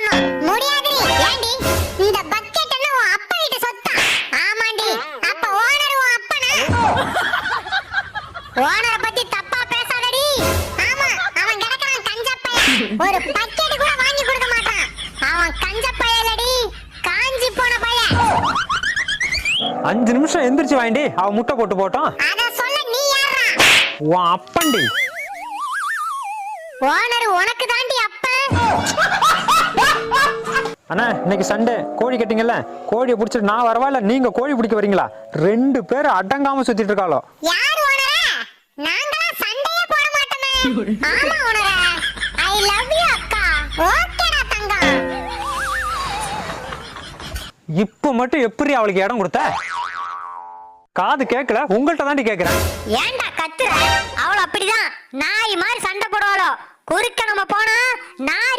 போடணும். முடியாதுடி. ஏண்டி இந்த பக்கெட் என்ன உன் அப்பா கிட்ட சொத்தா? ஆமாண்டி. அப்ப ஓனர் உன் அப்பனா? ஓனரை பத்தி தப்பா பேசாதடி. ஆமா, அவன் கிடக்குறான் கஞ்சப்பையன். ஒரு பக்கெட் கூட வாங்கி கொடுக்க மாட்டான். அவன் கஞ்சப்பையலடி, காஞ்சி போன பையன். 5 நிமிஷம் எந்திரிச்சு வாண்டி, அவ முட்டை போட்டு போட்டோம். அத சொல்ல நீ யாரா? உன் அப்பண்டி. ஓனர் உனக்கு தாண்டி அப்ப. அண்ணா இன்னைக்கு சண்டே, கோழி கட்டிங்கல்ல, கோழியை பிடிச்சிட்டு நான் வரவா இல்ல நீங்க கோழி பிடிக்க வரீங்களா? 2 பேரும் அடங்காம சுத்திட்டு இருக்காளோ. யார் ஓனரே? நாங்களா சண்டையே போட மாட்டோமே. ஆமா ஓனரே, ஐ லவ் யூ அக்கா. ஓகேடா தங்கம். இப்ப மட்டும் எப்படி அவளுக்கு இடம் கொடுத்த? காது கேட்கல, உங்கள்கிட்ட தாண்டி கேட்கிறேன். ஏன்டா கத்துற? அவள அப்படிதான் நாய் மாதிரி சண்டை போடுவாளோ. குறுக்க நம்ம போனா நாய்